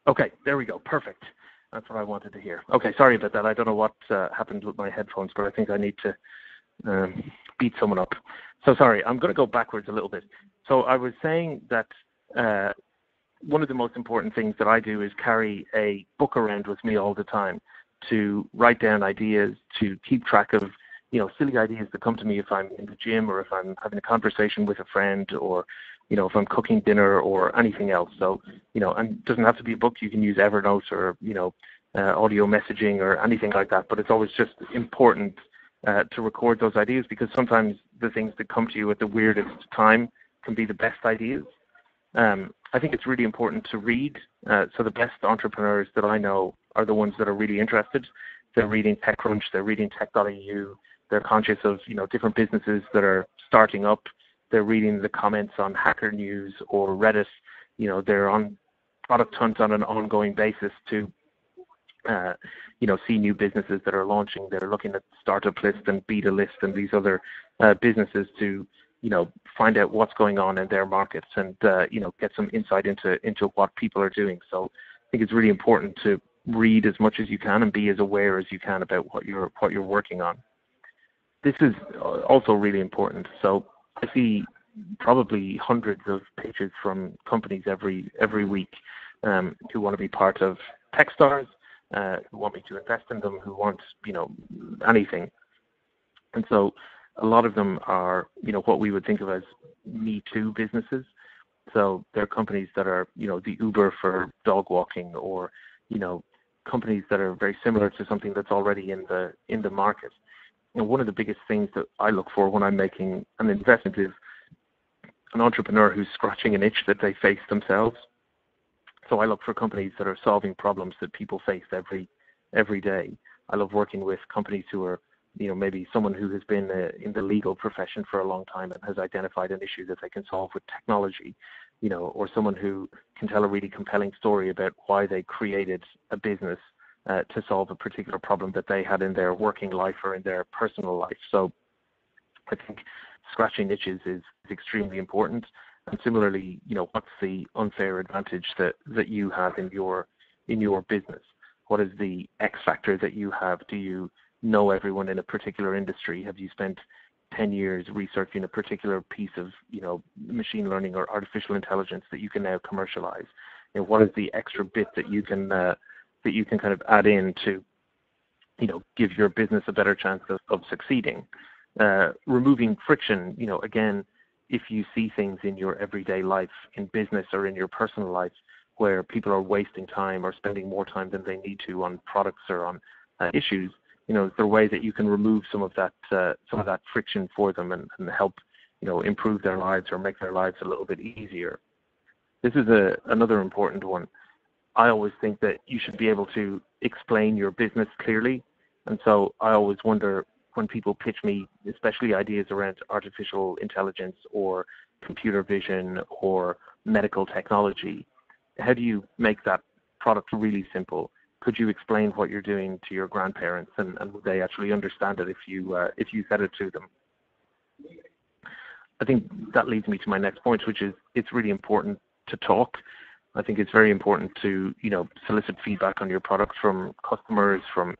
Okay, there we go. Perfect. That's what I wanted to hear. Okay, sorry about that. I don't know what happened with my headphones, but I think I need to beat someone up. So sorry, I'm going to go backwards a little bit. So I was saying that one of the most important things that I do is carry a book around with me all the time to write down ideas, to keep track of, silly ideas that come to me if I'm in the gym or if I'm having a conversation with a friend or, if I'm cooking dinner or anything else. So, and it doesn't have to be a book. You can use Evernote or, audio messaging or anything like that. But it's always just important to record those ideas, because sometimes the things that come to you at the weirdest time can be the best ideas. I think it's really important to read. So the best entrepreneurs that I know are the ones that are really interested. They're reading TechCrunch, they're reading tech.eu, they're conscious of, different businesses that are starting up. They're reading the comments on Hacker News or Reddit. They're on product hunt on an ongoing basis to, see new businesses that are launching. They're looking at Startup List and Beta List and these other businesses to, find out what's going on in their markets and, get some insight into what people are doing. So I think it's really important to read as much as you can and be as aware as you can about what you're working on. This is also really important. So I see probably hundreds of pitches from companies every week who want to be part of Techstars, who want me to invest in them, who want, anything. And so a lot of them are, what we would think of as Me Too businesses. So they're companies that are, the Uber for dog walking, or, companies that are very similar to something that's already in the market. And one of the biggest things that I look for when I'm making an investment is an entrepreneur who's scratching an itch that they face themselves. So I look for companies that are solving problems that people face every day. I love working with companies who are, maybe someone who has been in the legal profession for a long time and has identified an issue that they can solve with technology, or someone who can tell a really compelling story about why they created a business to solve a particular problem that they had in their working life or in their personal life. So I think scratching itches is extremely important. And similarly, what's the unfair advantage that you have in your business? What is the X factor that you have? Do you know everyone in a particular industry? Have you spent 10 years researching a particular piece of, machine learning or artificial intelligence that you can now commercialize? What is the extra bit that you can kind of add in to, give your business a better chance of succeeding? Removing friction, again, if you see things in your everyday life, in business or in your personal life, where people are wasting time or spending more time than they need to on products or on issues, is there a way that you can remove some of that friction for them and help, improve their lives or make their lives a little bit easier? This is another important one. I always think that you should be able to explain your business clearly. And so I always wonder, when people pitch me, especially ideas around artificial intelligence or computer vision or medical technology, how do you make that product really simple? Could you explain what you're doing to your grandparents, and would they actually understand it if you said it to them? I think that leads me to my next point, which is it's really important to talk. I think it's very important to, solicit feedback on your product from customers, from,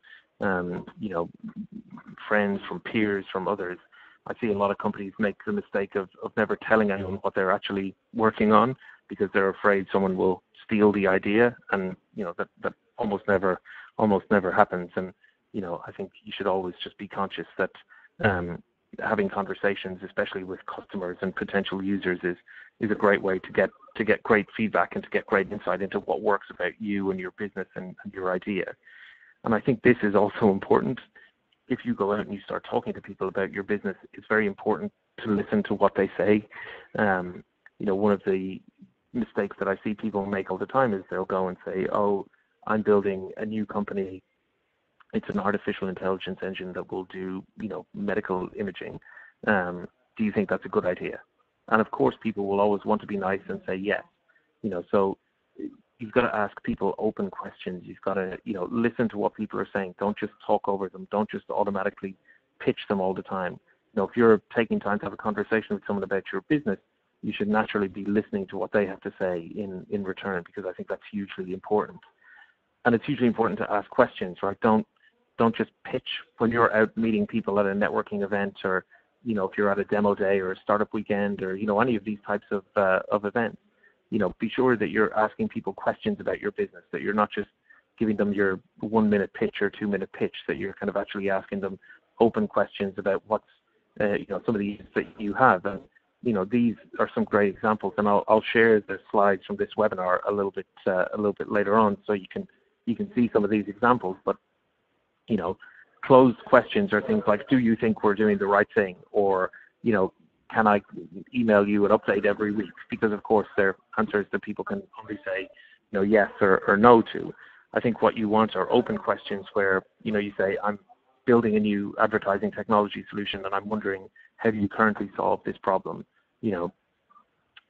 friends, from peers, from others. I see a lot of companies make the mistake of never telling anyone what they're actually working on, because they're afraid someone will steal the idea, and, that almost never happens. And, I think you should always just be conscious that having conversations, especially with customers and potential users, is a great way to get great feedback and to get great insight into what works about you and your business and your idea. And I think this is also important. If you go out and you start talking to people about your business, it's very important to listen to what they say. One of the mistakes that I see people make all the time is they'll go and say, "Oh, I'm building a new company. It's an artificial intelligence engine that will do, medical imaging. Do you think that's a good idea?" And of course, people will always want to be nice and say yes. So you've got to ask people open questions. You've got to, listen to what people are saying. Don't just talk over them. Don't just automatically pitch them all the time. If you're taking time to have a conversation with someone about your business, you should naturally be listening to what they have to say in return, because I think that's hugely important. And it's hugely important to ask questions, right? Don't just pitch when you're out meeting people at a networking event, or if you're at a demo day or a startup weekend, or any of these types of events. Be sure that you're asking people questions about your business, that you're not just giving them your 1-minute pitch or 2-minute pitch, that you're kind of actually asking them open questions about what's some of these that you have. And these are some great examples, and I'll share the slides from this webinar a little bit later on, so you can see some of these examples. But closed questions are things like, do you think we're doing the right thing? Or can I email you an update every week? Because of course they're answers that people can only say yes or no to. I think what you want are open questions where you say, I'm building a new advertising technology solution, and I'm wondering, how do you currently solve this problem?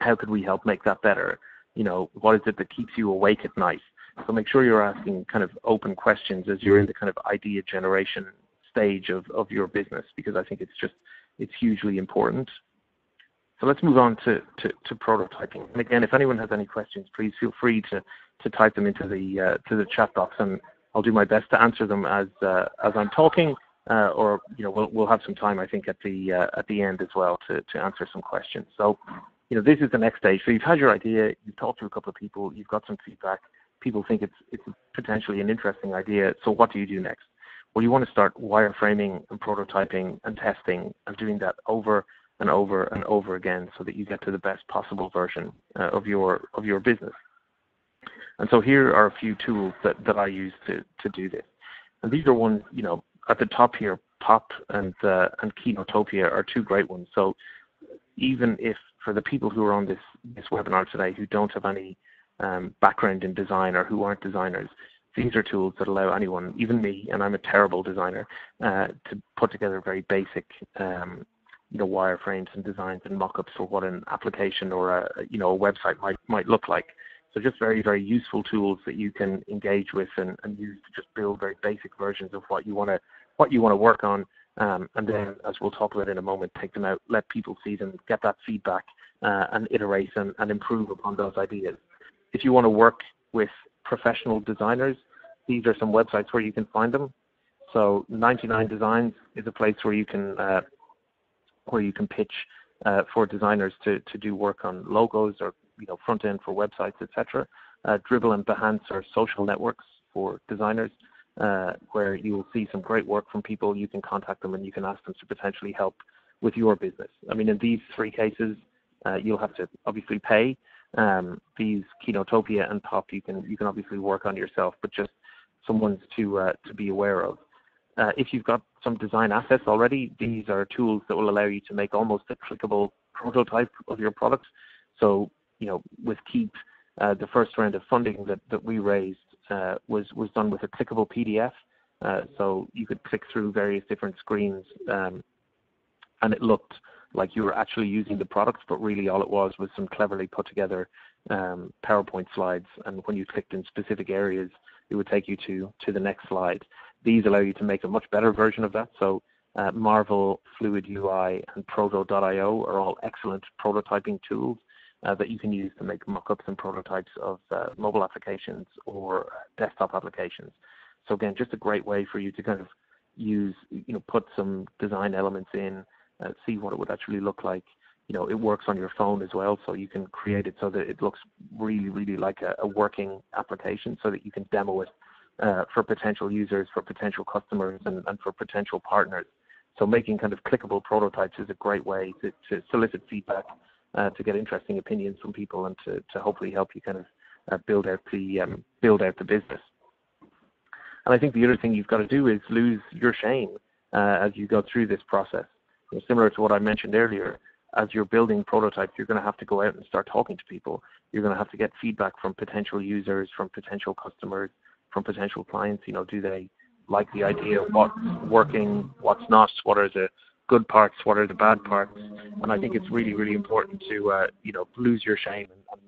How could we help make that better? What is it that keeps you awake at night? So make sure you're asking kind of open questions as you're in the kind of idea generation stage of your business, because I think it's hugely important. So let's move on to prototyping. And again, if anyone has any questions, please feel free to type them into the chat box, and I'll do my best to answer them as I'm talking, or we'll have some time, I think, at the end as well to answer some questions. So this is the next stage. So you've had your idea, you've talked to a couple of people, you've got some feedback. People think it's potentially an interesting idea. So what do you do next? Well, you want to start wireframing and prototyping and testing, and doing that over and over and over again, so that you get to the best possible version of your business. And so here are a few tools that I use to do this. And these are ones, at the top here, Pop and Kenotopia are two great ones. So even if, for the people who are on this webinar today who don't have any background in design or who aren't designers, these are tools that allow anyone, even me, and I'm a terrible designer, to put together very basic wireframes and designs and mock-ups for what an application or a website might look like. So just very, very useful tools that you can engage with and use to just build very basic versions of what you want to work on, and then, as we'll talk about in a moment, take them out, let people see them, get that feedback, and iterate and improve upon those ideas. If you want to work with professional designers, these are some websites where you can find them. So 99 Designs is a place where you can pitch for designers to do work on logos or front end for websites, etc. Dribble and Behance are social networks for designers, where you will see some great work from people. You can contact them and you can ask them to potentially help with your business. I mean, in these three cases, you'll have to obviously pay. These Kenotopia and Pop, you can obviously work on yourself, but just some ones to be aware of. If you've got some design assets already, these are tools that will allow you to make almost a clickable prototype of your product. So, with Keep, the first round of funding that we raised was done with a clickable PDF. So you could click through various different screens, and it looked like you were actually using the product, but really all it was some cleverly put together PowerPoint slides. And when you clicked in specific areas, it would take you to the next slide. These allow you to make a much better version of that. So Marvel, Fluid UI, and Proto.io are all excellent prototyping tools that you can use to make mock-ups and prototypes of mobile applications or desktop applications. So again, just a great way for you to kind of use, put some design elements in, see what it would actually look like. It works on your phone as well, so you can create it so that it looks really, really like a working application, so that you can demo it for potential users, for potential customers, and for potential partners. So making kind of clickable prototypes is a great way to solicit feedback, to get interesting opinions from people, and to hopefully help you kind of build out the business. And I think the other thing you've got to do is lose your shame as you go through this process. Similar to what I mentioned earlier, as you're building prototypes, you're going to have to go out and start talking to people. You're going to have to get feedback from potential users, from potential customers, from potential clients. Do they like the idea of what's working, what's not, what are the good parts, what are the bad parts? And I think it's really, really important to lose your shame and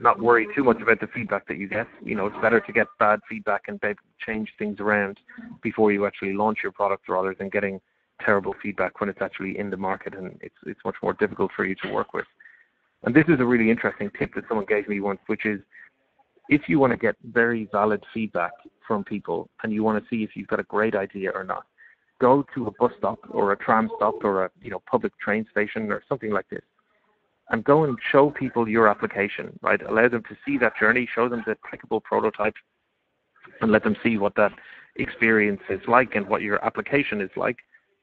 not worry too much about the feedback that you get. It's better to get bad feedback and change things around before you actually launch your product, rather than getting terrible feedback when it's actually in the market, and it's much more difficult for you to work with. And this is a really interesting tip that someone gave me once, which is if you want to get very valid feedback from people and you want to see if you've got a great idea or not, go to a bus stop or a tram stop or a public train station or something like this, and go and show people your application, right? Allow them to see that journey, show them the clickable prototype, and let them see what that experience is like and what your application is like.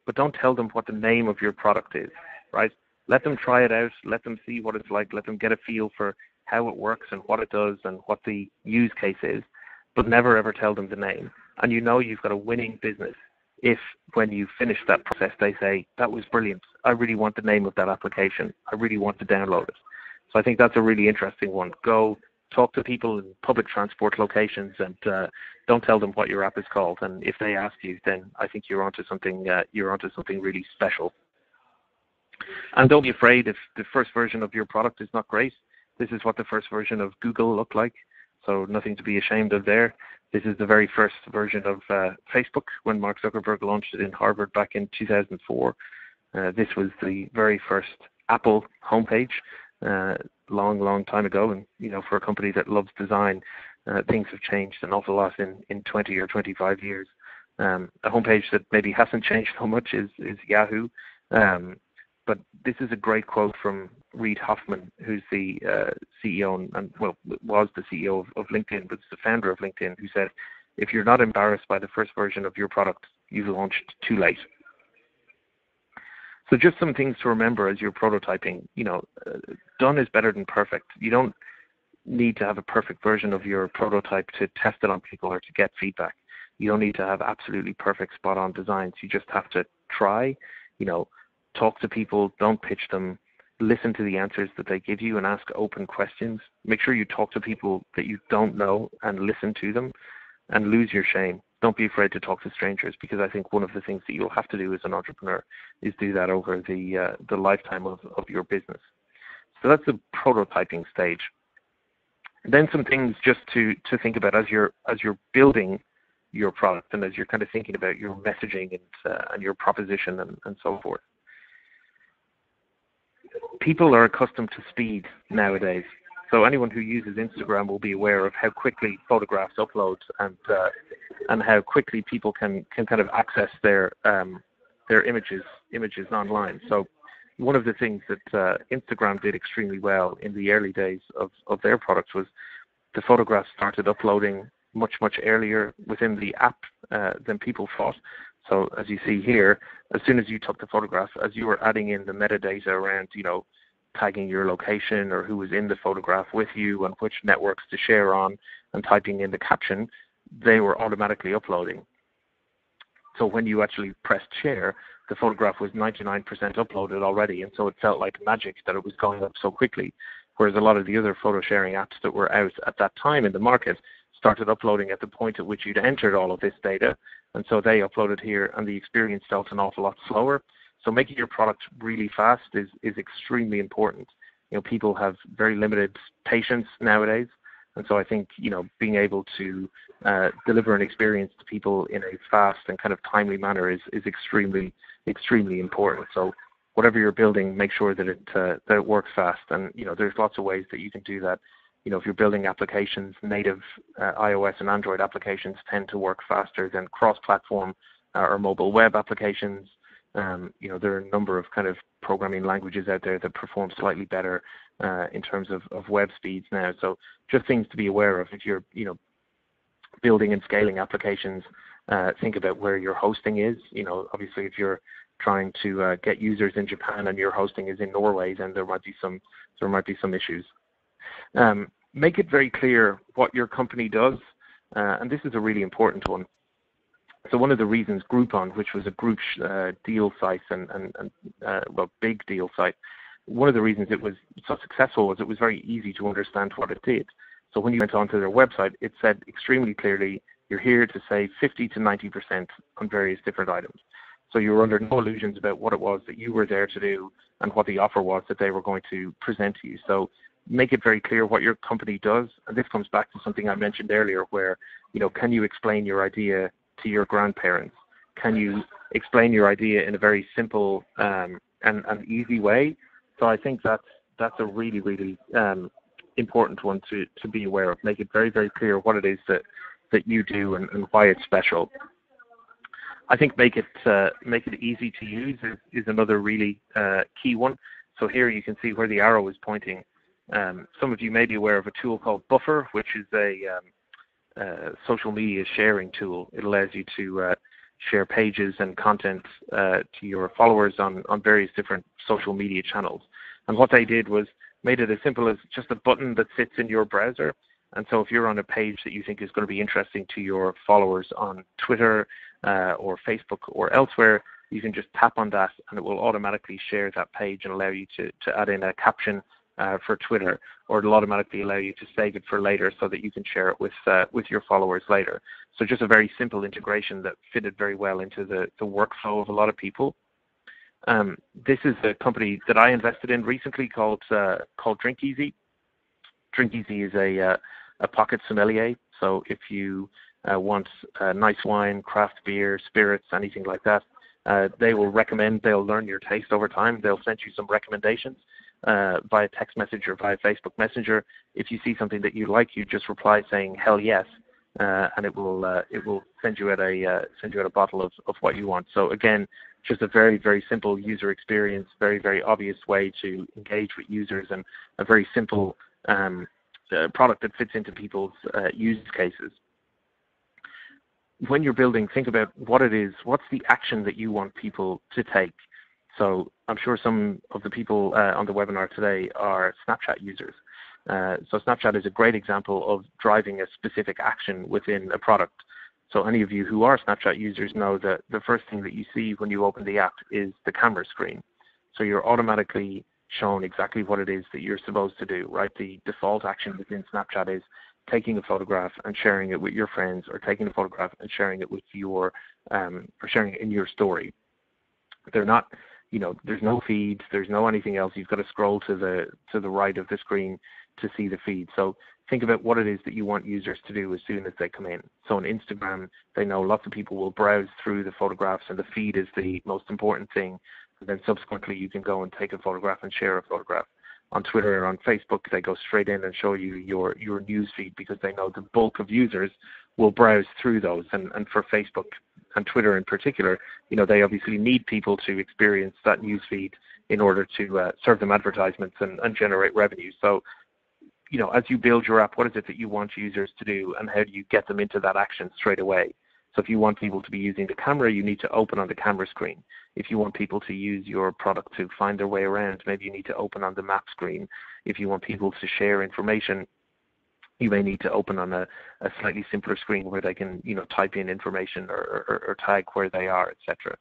But don't tell them what the name of your product is, right? Let them try it out, let them see what it's like, let them get a feel for how it works and what it does and what the use case is, but never ever tell them the name. And you've got a winning business if when you finish that process they say, that was brilliant, I really want the name of that application, I really want to download it. So I think that's a really interesting one. Go talk to people in public transport locations and don't tell them what your app is called. And if they ask you, then I think you're onto something really special. And don't be afraid if the first version of your product is not great. This is what the first version of Google looked like, so nothing to be ashamed of there. This is the very first version of Facebook when Mark Zuckerberg launched it in Harvard back in 2004. This was the very first Apple homepage long time ago. And, for a company that loves design, things have changed an awful lot in 20 or 25 years. A homepage that maybe hasn't changed so much is Yahoo. But this is a great quote from Reid Hoffman, who's the CEO was the CEO of LinkedIn, but it's the founder of LinkedIn, who said, if you're not embarrassed by the first version of your product, you've launched too late. So just some things to remember as you're prototyping. Done is better than perfect. You don't need to have a perfect version of your prototype to test it on people or to get feedback. You don't need to have absolutely perfect spot-on designs. You just have to try, talk to people, don't pitch them, listen to the answers that they give you and ask open questions. Make sure you talk to people that you don't know and listen to them, and lose your shame. Don't be afraid to talk to strangers, because I think one of the things that you'll have to do as an entrepreneur is do that over the lifetime of your business. So that's the prototyping stage. Then some things just to think about as you're building your product and as you're kind of thinking about your messaging and your proposition and so forth. People are accustomed to speed nowadays. So anyone who uses Instagram will be aware of how quickly photographs upload and how quickly people can kind of access their images online. So one of the things that Instagram did extremely well in the early days of their products was the photographs started uploading much earlier within the app than people thought. So as you see here, as soon as you took the photograph, as you were adding in the metadata around, tagging your location or who was in the photograph with you and which networks to share on and typing in the caption, they were automatically uploading. So when you actually pressed share, the photograph was 99% uploaded already, and so it felt like magic that it was going up so quickly. Whereas a lot of the other photo sharing apps that were out at that time in the market started uploading at the point at which you'd entered all of this data, and so they uploaded here and the experience felt an awful lot slower. So making your product really fast is extremely important. People have very limited patience nowadays, and so I think being able to deliver an experience to people in a fast and kind of timely manner is extremely important. So whatever you're building, make sure that it works fast. And there's lots of ways that you can do that. If you're building applications, native iOS and Android applications tend to work faster than cross-platform or mobile web applications. There are a number of kind of programming languages out there that perform slightly better in terms of web speeds now. So just things to be aware of if you're building and scaling applications. Think about where your hosting is. Obviously if you're trying to get users in Japan and your hosting is in Norway, then there might be some issues. Make it very clear what your company does, and this is a really important one. So one of the reasons Groupon, which was a group deal site and big deal site, one of the reasons it was so successful was it was very easy to understand what it did. So when you went onto their website, it said extremely clearly, you're here to save 50 to 90% on various different items. So you were under no illusions about what it was that you were there to do and what the offer was that they were going to present to you. So make it very clear what your company does. And this comes back to something I mentioned earlier where, can you explain your idea to your grandparents? Can you explain your idea in a very simple and easy way. So I think that's a really, really important one to be aware of. Make it very, very clear what it is that you do and why it's special. I think make it easy to use is another really key one. So here you can see where the arrow is pointing. Some of you may be aware of a tool called Buffer, which is a social media sharing tool. It allows you to share pages and content to your followers on various different social media channels. And what they did was made it as simple as just a button that sits in your browser. And so if you're on a page that you think is going to be interesting to your followers on Twitter or Facebook or elsewhere, you can just tap on that and it will automatically share that page and allow you to add in a caption for Twitter, or it'll automatically allow you to save it for later so that you can share it with your followers later. So just a very simple integration that fitted very well into the workflow of a lot of people. This is a company that I invested in recently called DrinkEasy. DrinkEasy is a pocket sommelier. So if you want nice wine, craft beer, spirits, anything like that, they will recommend. They'll learn your taste over time. They'll send you some recommendations via text message or via Facebook Messenger. If you see something that you like, you just reply saying "hell yes," and it will send you out a bottle of what you want. So again, just a very, very simple user experience, very, very obvious way to engage with users, and a very simple product that fits into people's use cases. When you're building, think about what it is, what's the action that you want people to take. So I'm sure some of the people on the webinar today are Snapchat users. So Snapchat is a great example of driving a specific action within a product. So any of you who are Snapchat users know that the first thing that you see when you open the app is the camera screen. So you're automatically shown exactly what it is that you're supposed to do, right? The default action within Snapchat is taking a photograph and sharing it with your friends, or taking a photograph and sharing it with your, or sharing it in your story. They're not, there's no feeds, there's no anything else. You've got to scroll to the right of the screen to see the feed. So think about what it is that you want users to do as soon as they come in. So on Instagram, they know lots of people will browse through the photographs, and the feed is the most important thing. And then subsequently, you can go and take a photograph and share a photograph. On Twitter or on Facebook, they go straight in and show you your news feed, because they know the bulk of users will browse through those. And for Facebook and Twitter in particular, they obviously need people to experience that news feed in order to serve them advertisements and generate revenue. So, as you build your app, what is it that you want users to do, and how do you get them into that action straight away? So if you want people to be using the camera, you need to open on the camera screen. If you want people to use your product to find their way around, maybe you need to open on the map screen. If you want people to share information, you may need to open on a slightly simpler screen where they can, type in information or tag where they are, etc.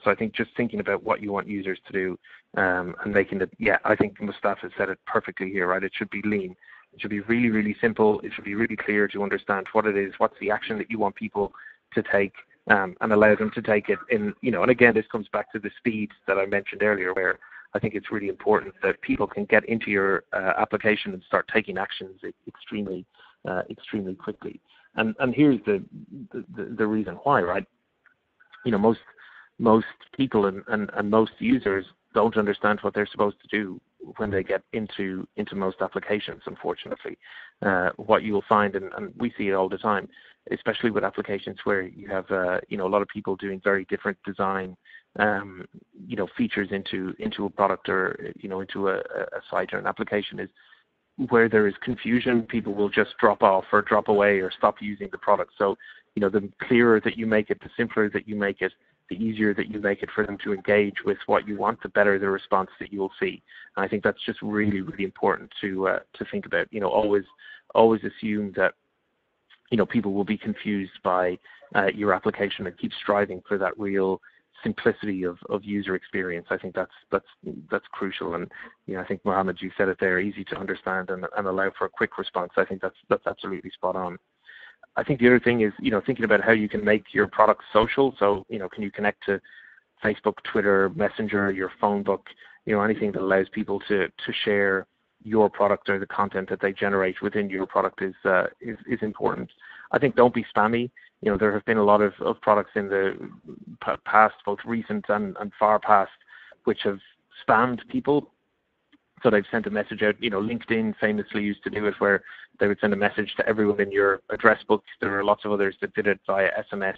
So I think just thinking about what you want users to do and making it, I think Mustafa has said it perfectly here, right? It should be lean. It should be really, really simple. It should be really clear to understand what it is, what's the action that you want people to take, and allow them to take it in, and again, this comes back to the speed that I mentioned earlier, where I think it's really important that people can get into your application and start taking actions extremely quickly. And here's the reason why, right? Most people and most users don't understand what they're supposed to do when they get into most applications, unfortunately. What you will find, and we see it all the time, especially with applications where you have a lot of people doing very different design features into a product, or into a site or an application, is where there is confusion, people will just drop off or drop away or stop using the product. So the clearer that you make it, the simpler that you make it, the easier that you make it for them to engage with what you want, the better the response that you will see. And I think that's just really, really important to think about. Always assume that people will be confused by your application, and keep striving for that real simplicity of user experience. I think that's crucial. And I think Mohammed, you said it there, easy to understand and allow for a quick response. I think that's absolutely spot on. I think the other thing is, thinking about how you can make your product social. So, can you connect to Facebook, Twitter, Messenger, your phone book, anything that allows people to share your product or the content that they generate within your product is important. I think don't be spammy. There have been a lot of products in the past, both recent and far past, which have spammed people. So they've sent a message out. LinkedIn famously used to do it, where they would send a message to everyone in your address book. There are lots of others that did it via SMS.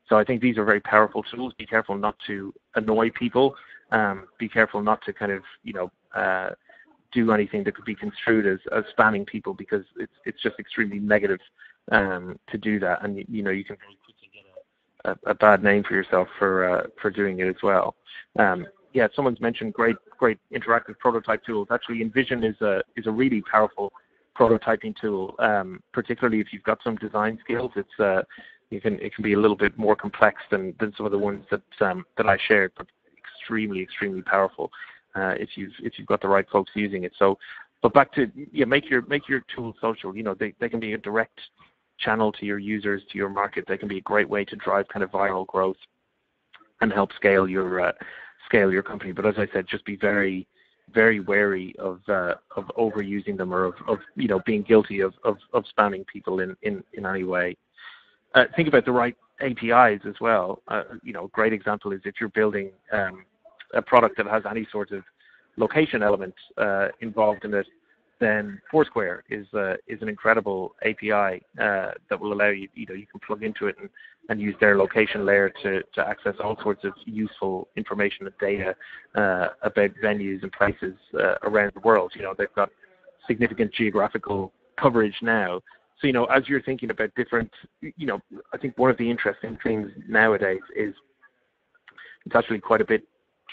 So I think these are very powerful tools. Be careful not to annoy people. Be careful not to kind of, do anything that could be construed as spamming people, because it's just extremely negative to do that, and you can very quickly get a bad name for yourself for doing it as well. Someone's mentioned great interactive prototype tools. Actually, InVision is a really powerful prototyping tool, particularly if you've got some design skills. It can be a little bit more complex than some of the ones that I shared, but extremely powerful if you've got the right folks using it. So, but back to make your tools social. They can be a direct channel to your users, to your market. They can be a great way to drive kind of viral growth and help scale your company. But as I said, just be very, very wary of overusing them, or of being guilty of spamming people in any way. Think about the right APIs as well. A great example is if you're building a product that has any sort of location element involved in it, then Foursquare is an incredible API that will allow you. You can plug into it and use their location layer to access all sorts of useful information and data about venues and places around the world. They've got significant geographical coverage now. So, as you're thinking about different, I think one of the interesting things nowadays is it's actually quite a bit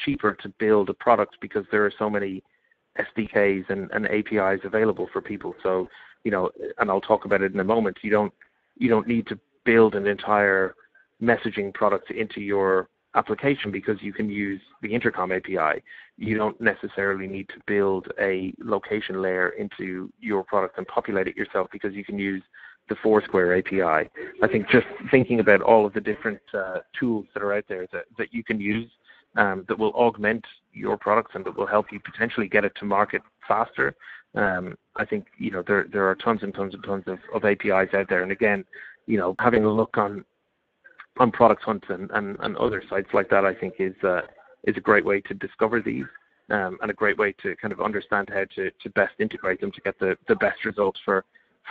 cheaper to build a product, because there are so many SDKs and APIs available for people. So, and I'll talk about it in a moment. You don't need to build an entire messaging product into your application, because you can use the Intercom API. You don't necessarily need to build a location layer into your product and populate it yourself, because you can use the Foursquare API. I think just thinking about all of the different tools that are out there that you can use that will augment your products and that will help you potentially get it to market faster. I think there are tons and tons of APIs out there. And again, having a look on Product Hunt and other sites like that, I think is a great way to discover these, and a great way to kind of understand how to best integrate them to get the best results for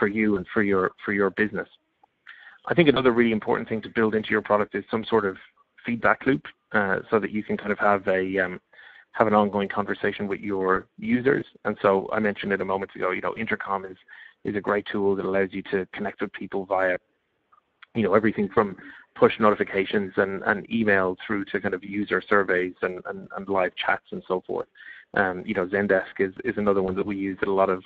you and for your business. I think another really important thing to build into your product is some sort of feedback loop, so that you can kind of have an ongoing conversation with your users. And so I mentioned it a moment ago, Intercom is a great tool that allows you to connect with people via, everything from push notifications and email through to kind of user surveys and live chats and so forth. Zendesk is another one that we use at a lot of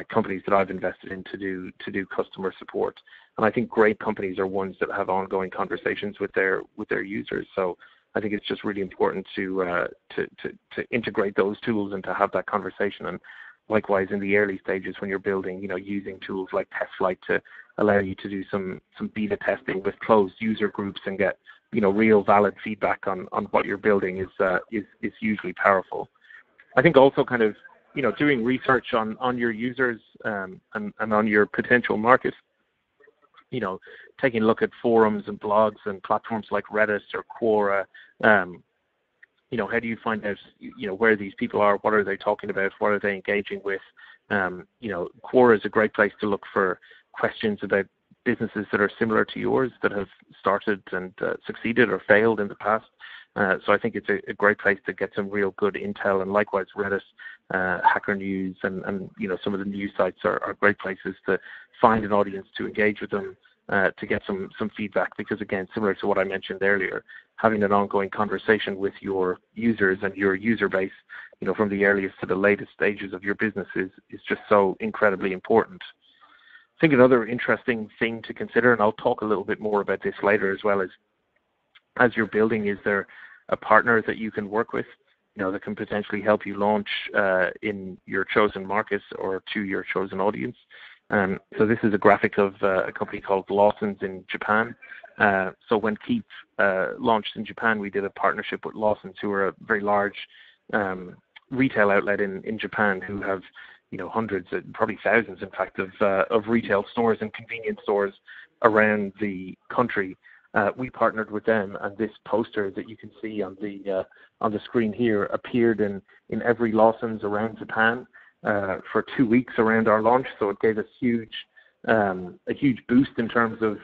companies that I've invested in to do customer support. And I think great companies are ones that have ongoing conversations with their users. So I think it's just really important to integrate those tools and to have that conversation. And likewise, in the early stages when you're building, using tools like TestFlight to allow you to do some beta testing with closed user groups and get real valid feedback on what you're building is hugely powerful. I think also kind of doing research on your users and on your potential market. Taking a look at forums and blogs and platforms like Reddit or Quora. How do you find out, where these people are? What are they talking about? What are they engaging with? Quora is a great place to look for questions about businesses that are similar to yours that have started and succeeded or failed in the past. So I think it's a great place to get some real good intel. And likewise, Reddit, Hacker News, and some of the news sites are great places to find an audience, to engage with them, to get some feedback. Because again, similar to what I mentioned earlier, having an ongoing conversation with your users and your user base, from the earliest to the latest stages of your business is just so incredibly important. I think another interesting thing to consider, and I'll talk a little bit more about this later as well, is as you're building, is there a partner that you can work with, that can potentially help you launch in your chosen markets or to your chosen audience. So this is a graphic of a company called Lawson's in Japan. So when Keep launched in Japan, we did a partnership with Lawson's, who are a very large retail outlet in Japan, who have hundreds, probably thousands, in fact, of retail stores and convenience stores around the country. We partnered with them, and this poster that you can see on the screen here appeared in every Lawson's around Japan for 2 weeks around our launch. So it gave us a huge boost in terms of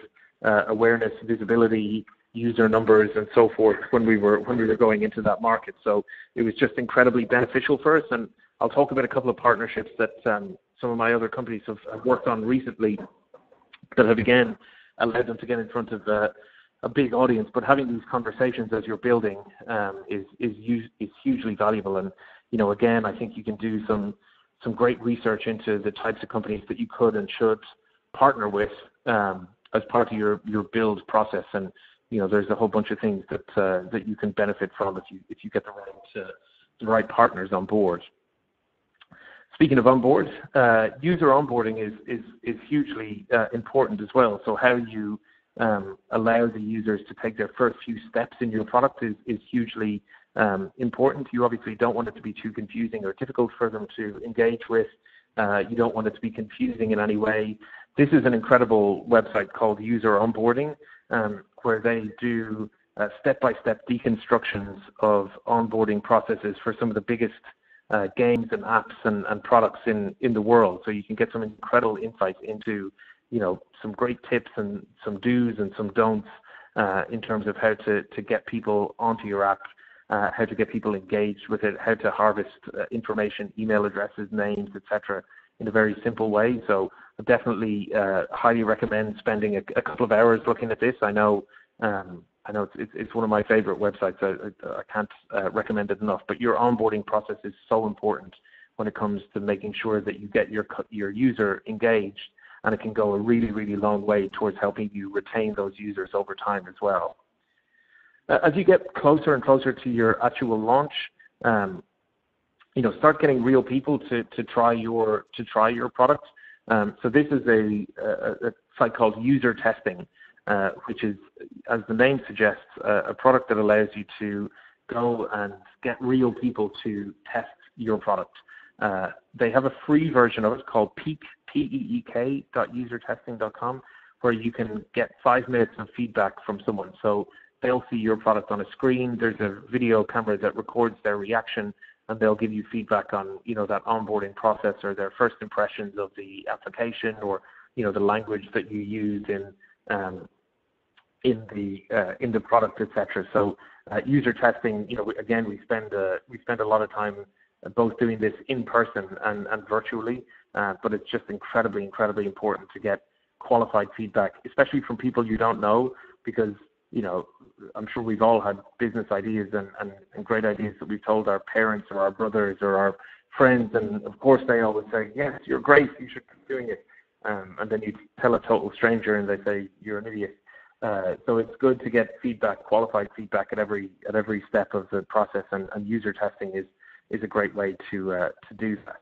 awareness, visibility, user numbers, and so forth when we were going into that market. So it was just incredibly beneficial for us. And I'll talk about a couple of partnerships that some of my other companies have worked on recently that have again allowed them to get in front of a big audience. But having these conversations as you're building is hugely valuable. And again, I think you can do some great research into the types of companies that you could and should partner with as part of your build process. And there's a whole bunch of things that you can benefit from if you get the right partners on board. Speaking of onboard, user onboarding is hugely important as well. So how you allow the users to take their first few steps in your product is hugely important. You obviously don't want it to be too confusing or difficult for them to engage with. You don't want it to be confusing in any way. This is an incredible website called User Onboarding, where they do step-by-step deconstructions of onboarding processes for some of the biggest games and apps and products in the world. So you can get some incredible insights into some great tips and some do's and some don'ts in terms of how to get people onto your app, how to get people engaged with it, how to harvest information, email addresses, names, etc., in a very simple way. So I definitely highly recommend spending a couple of hours looking at this. I know it's one of my favorite websites. I can't recommend it enough. But your onboarding process is so important when it comes to making sure that you get your user engaged, and it can go a really, really long way towards helping you retain those users over time as well. As you get closer and closer to your actual launch, start getting real people to try your product. So this is a site called User Testing, which is, as the name suggests, a product that allows you to go and get real people to test your product. They have a free version of it called Peek, peek.usertesting.com, where you can get 5 minutes of feedback from someone. So they'll see your product on a screen. There's a video camera that records their reaction, and they'll give you feedback on, that onboarding process or their first impressions of the application, or, the language that you used in the product, etc. So user testing, again, we spend a lot of time both doing this in person and virtually, but it's just incredibly important to get qualified feedback, especially from people you don't know, because I'm sure we've all had business ideas and great ideas that we've told our parents or our brothers or our friends, and of course they always say, yes, you're great, you should keep doing it, and then you tell a total stranger and they say you're an idiot. So it's good to get feedback, qualified feedback at every step of the process, and user testing is a great way to do that.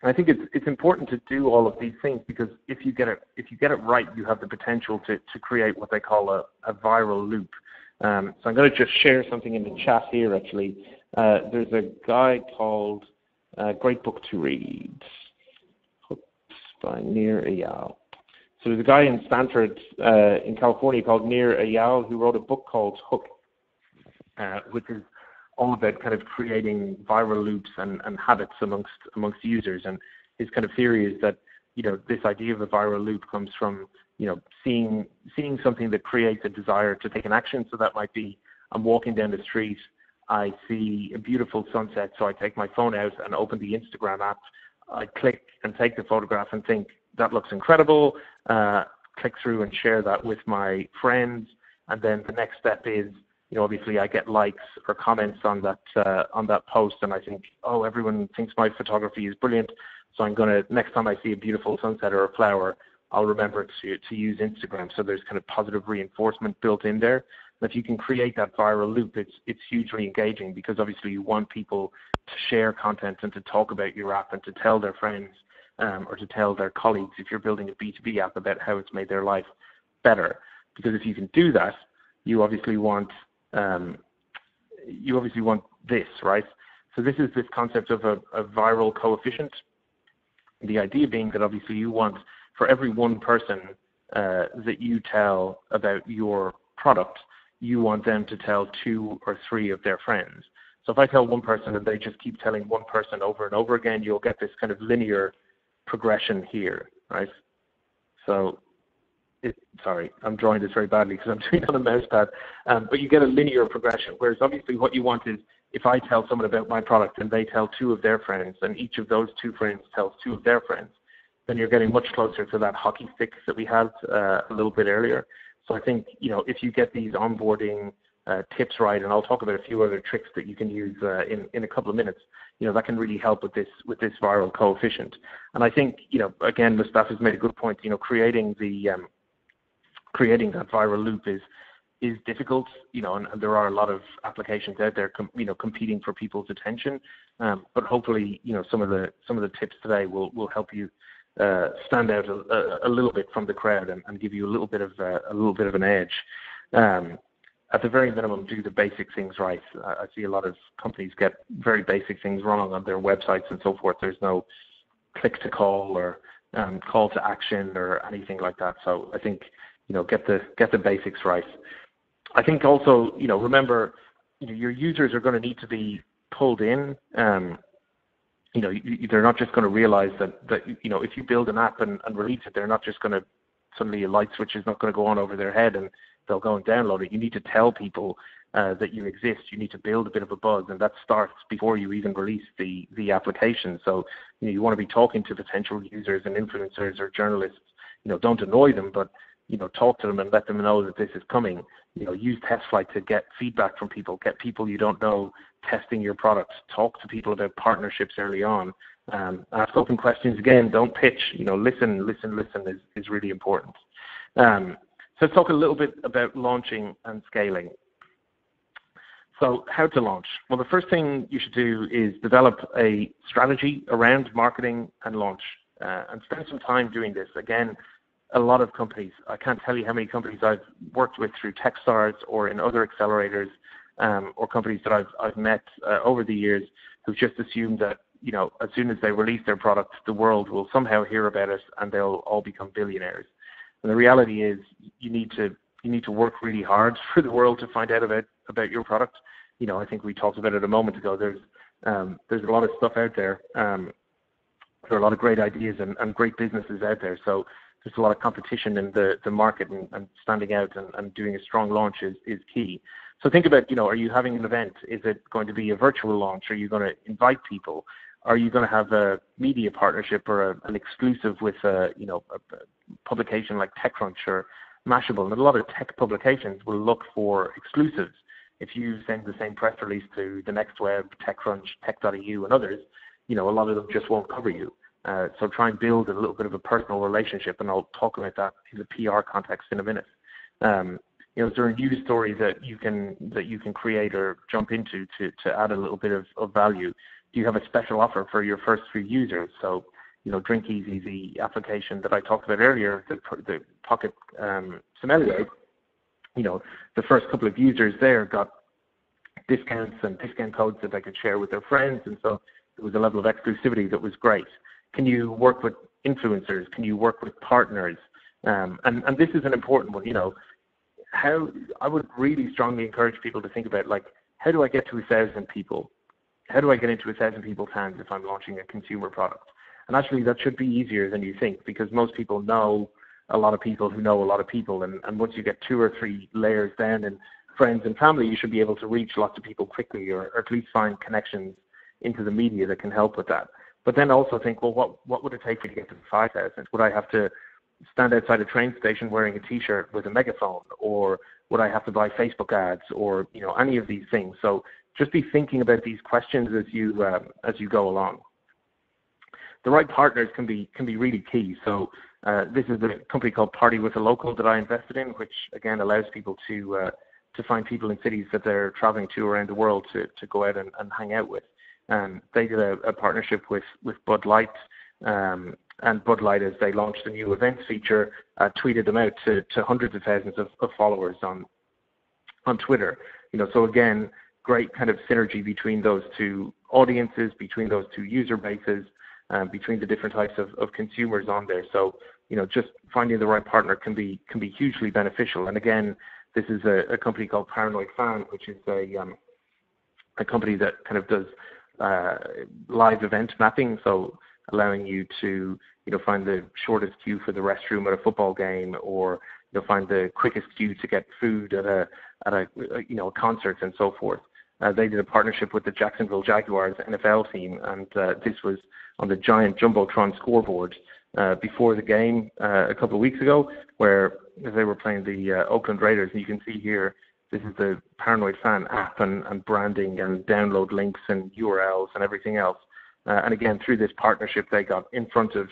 And I think it's important to do all of these things, because if you get it right, you have the potential to create what they call a viral loop. So I'm going to just share something in the chat here. Actually, there's a guy called Great Book to Read, Hooks by Nir Eyal. So there's a guy in Stanford in California called Nir Eyal who wrote a book called Hook, which is all about kind of creating viral loops and habits amongst users. And his kind of theory is that, this idea of a viral loop comes from, seeing something that creates a desire to take an action. So that might be, I'm walking down the street, I see a beautiful sunset, so I take my phone out and open the Instagram app. I click and take the photograph and think, that looks incredible, click through and share that with my friends. And then the next step is, obviously I get likes or comments on that post, and I think, oh, everyone thinks my photography is brilliant, so I'm going to, next time I see a beautiful sunset or a flower, I'll remember to use Instagram. So there's kind of positive reinforcement built in there. And if you can create that viral loop, it's hugely engaging, because obviously you want people to share content and to talk about your app and to tell their friends or to tell their colleagues, if you're building a B2B app, about how it's made their life better. Because if you can do that, you obviously want this, right? So this is this concept of a viral coefficient. The idea being that obviously you want, for every one person that you tell about your product, you want them to tell 2 or 3 of their friends. So if I tell one person and they just keep telling one person over and over again, you'll get this kind of linear progression here, right? So, sorry, I'm drawing this very badly because I'm doing it on a mouse pad, but you get a linear progression, whereas obviously what you want is if I tell someone about my product and they tell 2 of their friends and each of those 2 friends tells 2 of their friends, then you're getting much closer to that hockey stick that we had a little bit earlier. So I think, if you get these onboarding tips right, and I'll talk about a few other tricks that you can use in a couple of minutes, that can really help with this viral coefficient. And I think, again, Mustafa has made a good point. Creating that viral loop is difficult, and there are a lot of applications out there, competing for people's attention. But hopefully, some of the tips today will help you stand out a little bit from the crowd and give you a little bit of an edge. At the very minimum, do the basic things right. I see a lot of companies get very basic things wrong on their websites and so forth. There's no click to call or call to action or anything like that. So I think, get the basics right. I think also, remember, your users are going to need to be pulled in. They're not just going to realize that if you build an app and release it, they're not just going to suddenly a light switch is not going to go on over their head and they'll go and download it. You need to tell people that you exist. You need to build a bit of a buzz, and that starts before you even release the application. So you want to be talking to potential users and influencers or journalists. Don't annoy them, but talk to them and let them know that this is coming. Use test flight to get feedback from people. Get people you don't know testing your products. Talk to people about partnerships early on. Ask open questions again. Don't pitch. Listen is really important. So let's talk a little bit about launching and scaling. So how to launch? Well, the first thing you should do is develop a strategy around marketing and launch, and spend some time doing this. Again, a lot of companies, I can't tell you how many companies I've worked with through Techstars or in other accelerators, or companies that I've met over the years who've just assumed that, as soon as they release their product, the world will somehow hear about it and they'll all become billionaires. And the reality is you need to work really hard for the world to find out about your product. I think we talked about it a moment ago. There's a lot of stuff out there. There are a lot of great ideas and great businesses out there. So there's a lot of competition in the market, and standing out and doing a strong launch is key. So think about, are you having an event? Is it going to be a virtual launch? Are you going to invite people? Are you going to have a media partnership or an exclusive with a publication like TechCrunch or Mashable? And a lot of tech publications will look for exclusives. If you send the same press release to The Next Web, TechCrunch, Tech.eu, and others, a lot of them just won't cover you. So try and build a little bit of a personal relationship, and I'll talk about that in the PR context in a minute. Is there a news story that you can create or jump into to add a little bit of value? Do you have a special offer for your first few users? So, Drink Easy, the application that I talked about earlier, the Pocket Sommelier, the first couple of users there got discounts and discount codes that they could share with their friends, and so there was a level of exclusivity that was great. Can you work with influencers? Can you work with partners? And this is an important one. How I would really strongly encourage people to think about, how do I get to 1,000 people? How do I get into 1,000 people's hands if I'm launching a consumer product? And actually, that should be easier than you think, because most people know a lot of people who know a lot of people. And once you get 2 or 3 layers down in friends and family, you should be able to reach lots of people quickly, or at least find connections into the media that can help with that. But then also think, well, what would it take for you to get to 5,000? Would I have to stand outside a train station wearing a T-shirt with a megaphone, or would I have to buy Facebook ads, or any of these things? So just be thinking about these questions as you go along. The right partners can be really key. So this is a company called Party with a Local that I invested in, which again allows people to find people in cities that they're traveling to around the world to go out and hang out with. They did a partnership with Bud Light, and Bud Light, as they launched a new events feature, tweeted them out to hundreds of thousands of followers on Twitter. So again, great kind of synergy between those two audiences, between those two user bases. between the different types of consumers on there. So, just finding the right partner can be hugely beneficial. And again, this is a company called Paranoid Fan, which is a company that kind of does live event mapping, so allowing you to find the shortest queue for the restroom at a football game, or find the quickest queue to get food at a concert and so forth. They did a partnership with the Jacksonville Jaguars NFL team, and this was on the giant jumbotron scoreboard before the game a couple of weeks ago, where they were playing the Oakland Raiders. And you can see here, this is the Paranoid Fan app and branding and download links and URLs and everything else. And again, through this partnership, they got in front of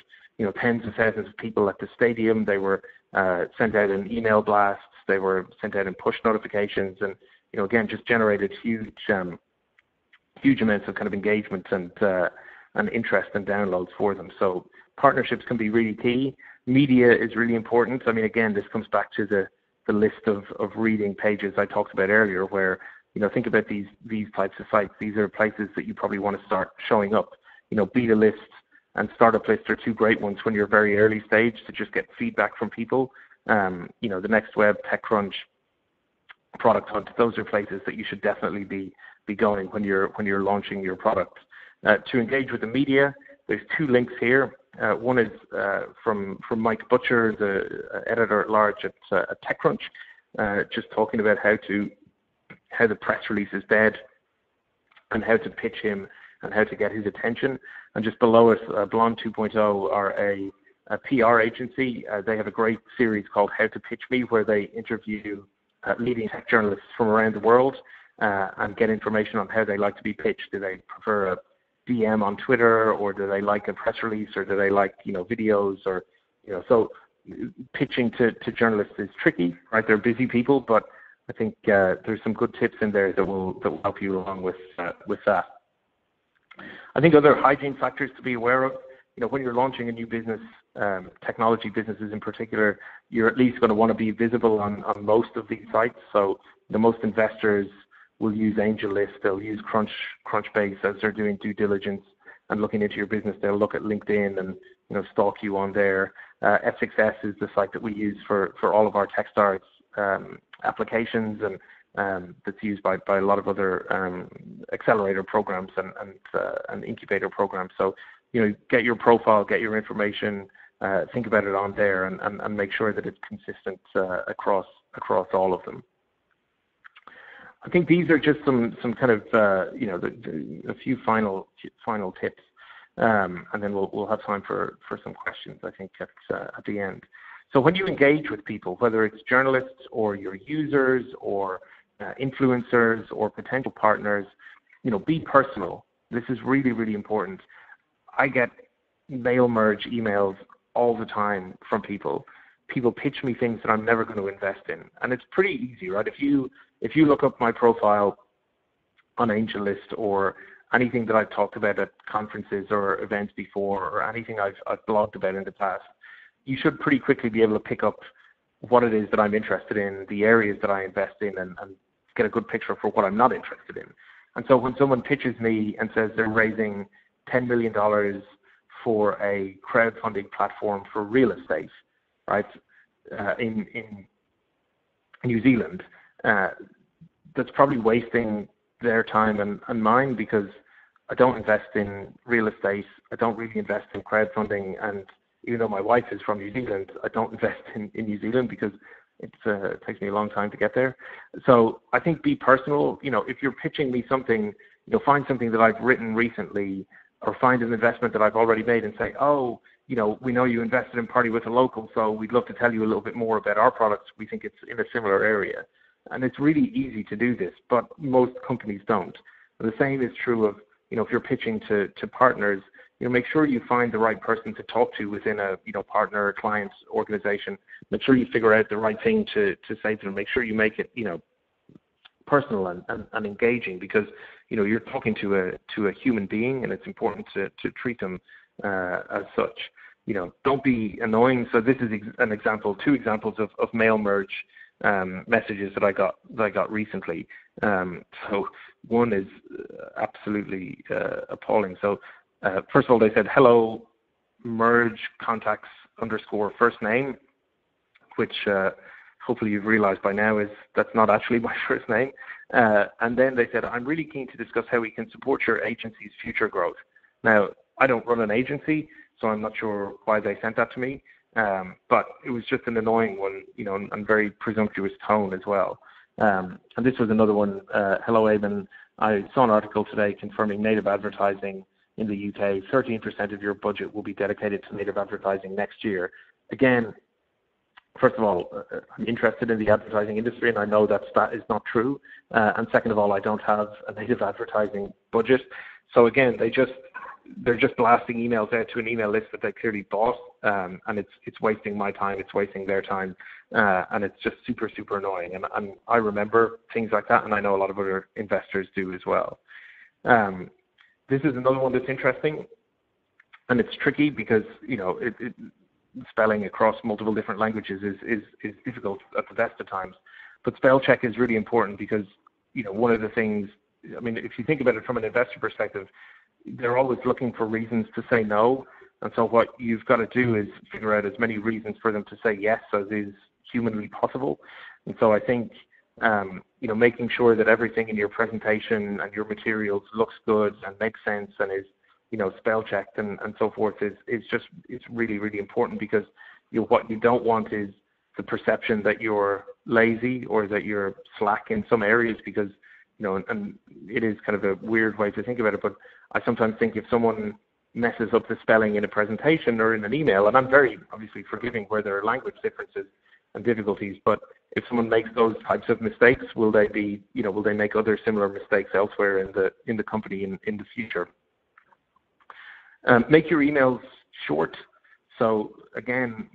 tens of thousands of people at the stadium. They were sent out in email blasts. They were sent out in push notifications, and again, just generated huge amounts of kind of engagement and interest and downloads for them. So partnerships can be really key. Media is really important. I mean, again, this comes back to the list of reading pages I talked about earlier, where think about these types of sites. These are places that you probably want to start showing up. Beta lists and startup lists are two great ones when you're very early stage to just get feedback from people. The Next Web, TechCrunch, Product Hunt, those are places that you should definitely be going when you're launching your product. To engage with the media, there's two links here. One is from Mike Butcher, the editor at large at TechCrunch, just talking about how the press release is dead and how to pitch him and how to get his attention. And just below us, Blonde 2.0 are a PR agency. They have a great series called How to Pitch Me, where they interview leading tech journalists from around the world and get information on how they like to be pitched. Do they prefer a DM on Twitter, or do they like a press release, or do they like videos, or so pitching to journalists is tricky, right? They're busy people, but I think there's some good tips in there that will help you along with that. I think other hygiene factors to be aware of, when you're launching a new business, technology businesses in particular, you're at least going to want to be visible on most of these sites. So most investors will use AngelList, they'll use Crunchbase as they're doing due diligence and looking into your business. They'll look at LinkedIn and stalk you on there. F6S is the site that we use for all of our Techstars applications, and that's used by a lot of other accelerator programs and incubator programs. So get your profile, get your information, think about it on there, and make sure that it's consistent across all of them. I think these are just some kind of a few final tips, and then we'll have time for some questions, I think, at the end. So when you engage with people, whether it's journalists or your users or influencers or potential partners, be personal. This is really, really important. I get mail merge emails all the time from people. People pitch me things that I'm never going to invest in, and it's pretty easy, right? If you look up my profile on AngelList or anything that I've talked about at conferences or events before, or anything I've blogged about in the past, you should pretty quickly be able to pick up what it is that I'm interested in, the areas that I invest in, and get a good picture for what I'm not interested in. And so when someone pitches me and says they're raising $10 million for a crowdfunding platform for real estate, right, in New Zealand, that's probably wasting their time and mine, because I don't invest in real estate. I don't really invest in crowdfunding, and even though my wife is from New Zealand, I don't invest in New Zealand because it takes me a long time to get there. So I think be personal. If you're pitching me something, find something that I've written recently, or find an investment that I've already made and say, oh, we know you invested in Party with a Local, so we'd love to tell you a little bit more about our products. We think it's in a similar area. And it's really easy to do this, but most companies don't. And the same is true of, if you're pitching to partners, make sure you find the right person to talk to within a, partner or client organization. Make sure you figure out the right thing to say to them. Make sure you make it, personal and engaging, because, you're talking to a human being, and it's important to treat them as such. Don't be annoying. So this is two examples of mail merge messages that I got recently. So one is absolutely appalling. So first of all, they said, hello, merge contacts _ first name, which hopefully you've realized by now that's not actually my first name. And then they said, I'm really keen to discuss how we can support your agency's future growth. Now, I don't run an agency, so I'm not sure why they sent that to me. But it was just an annoying one, and very presumptuous tone as well. And this was another one. Hello, Eamonn. I saw an article today confirming native advertising in the UK. 13% of your budget will be dedicated to native advertising next year. Again, first of all, I'm interested in the advertising industry, and I know that is not true. And second of all, I don't have a native advertising budget. So again, they're just blasting emails out to an email list that they clearly bought, and it's wasting my time, it's wasting their time, and it's just super, super annoying. And I remember things like that, and I know a lot of other investors do as well. This is another one that's interesting, and it's tricky because spelling across multiple different languages is difficult at the best of times. But spell check is really important because one of the things, I mean, if you think about it from an investor perspective, they're always looking for reasons to say no. And so what you've got to do is figure out as many reasons for them to say yes as is humanly possible. And so I think, making sure that everything in your presentation and your materials looks good and makes sense and is, spell checked and so forth it's really, really important, because what you don't want is the perception that you're lazy or that you're slack in some areas, because and it is kind of a weird way to think about it, but I sometimes think if someone messes up the spelling in a presentation or in an email, and I'm very obviously forgiving where there are language differences and difficulties, but if someone makes those types of mistakes, will they make other similar mistakes elsewhere in the company in the future? Make your emails short. So again,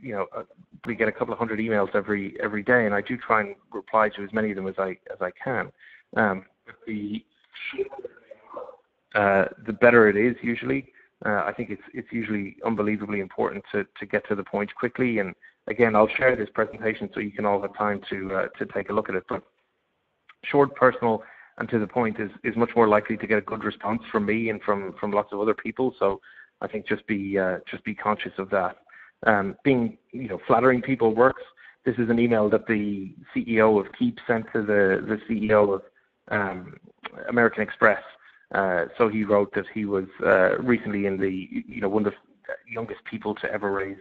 we get a couple of hundred emails every day, and I do try and reply to as many of them as I can. The better it is usually. I think it's usually unbelievably important to get to the point quickly. And again, I'll share this presentation so you can all have time to take a look at it. But short, personal, and to the point is much more likely to get a good response from me and from lots of other people. So I think just be conscious of that. Flattering people works. This is an email that the CEO of Keep sent to the CEO of American Express. So he wrote that he was recently in the one of the youngest people to ever raise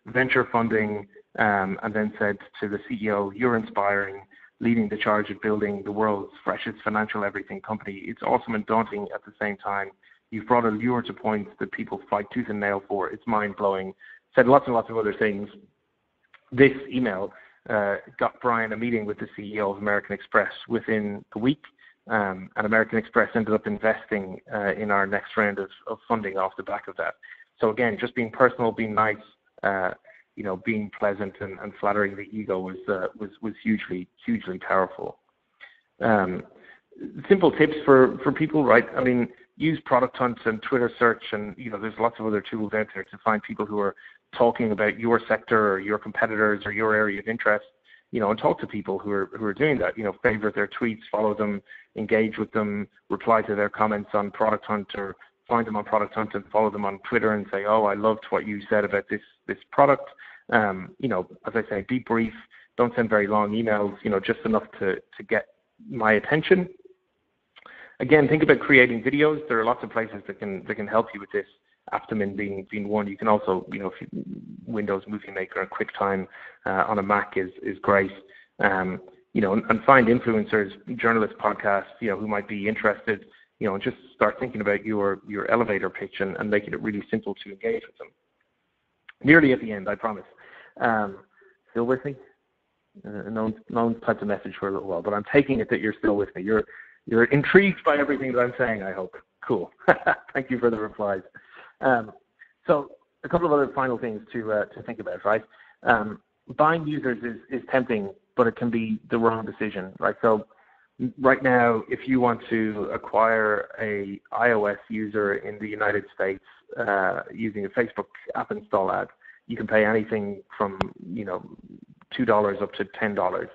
venture funding, and then said to the CEO, "You're inspiring, leading the charge of building the world's freshest financial everything company. It's awesome and daunting at the same time. You've brought a lure to points that people fight tooth and nail for. It's mind-blowing." Said lots and lots of other things. This email got Brian a meeting with the CEO of American Express within a week, and American Express ended up investing in our next round of funding off the back of that. So again, just being personal, being nice, being pleasant and flattering the ego was hugely, hugely powerful. Simple tips for people, right? I mean, use Product Hunt and Twitter search, and there's lots of other tools out there to find people who are talking about your sector or your competitors or your area of interest, and talk to people who are doing that. Favorite their tweets, follow them, engage with them, reply to their comments on Product Hunt, or find them on Product Hunt and follow them on Twitter and say, "Oh, I loved what you said about this product." As I say, be brief. Don't send very long emails. Just enough to get my attention. Again, think about creating videos. There are lots of places that can help you with this. Aptomin being one. You can also, Windows Movie Maker and QuickTime on a Mac is great. And find influencers, journalist podcasts, who might be interested, and just start thinking about your elevator pitch and making it really simple to engage with them. Nearly at the end, I promise. Still with me? No one's typed a message for a little while, but I'm taking it that you're still with me. You're intrigued by everything that I'm saying, I hope. Cool. Thank you for the replies. So a couple of other final things to think about, right? Buying users is tempting, but it can be the wrong decision, right? So right now, if you want to acquire a iOS user in the United States using a Facebook app install ad, you can pay anything from $2 up to $10,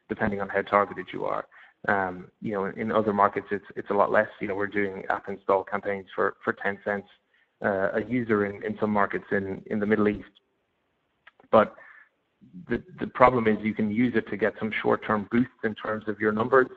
depending on how targeted you are. In other markets, it's a lot less. We're doing app install campaigns for 10 cents. a user in some markets in the Middle East. But the problem is you can use it to get some short-term boosts in terms of your numbers,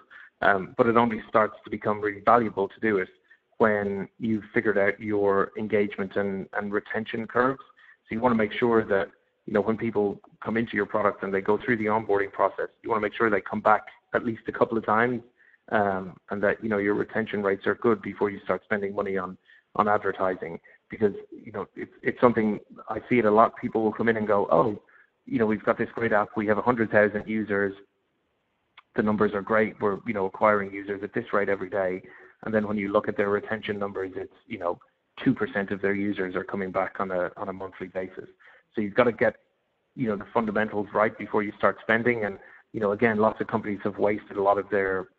but it only starts to become really valuable to do it when you've figured out your engagement and retention curves. So you want to make sure that, when people come into your product and they go through the onboarding process, you want to make sure they come back at least a couple of times, and that, your retention rates are good before you start spending money on advertising. Because, it's something, I see it a lot. People will come in and go, oh, we've got this great app. We have 100,000 users. The numbers are great. We're, acquiring users at this rate every day. And then when you look at their retention numbers, it's, 2% of their users are coming back on a monthly basis. So you've got to get, the fundamentals right before you start spending. And, again, lots of companies have wasted a lot of their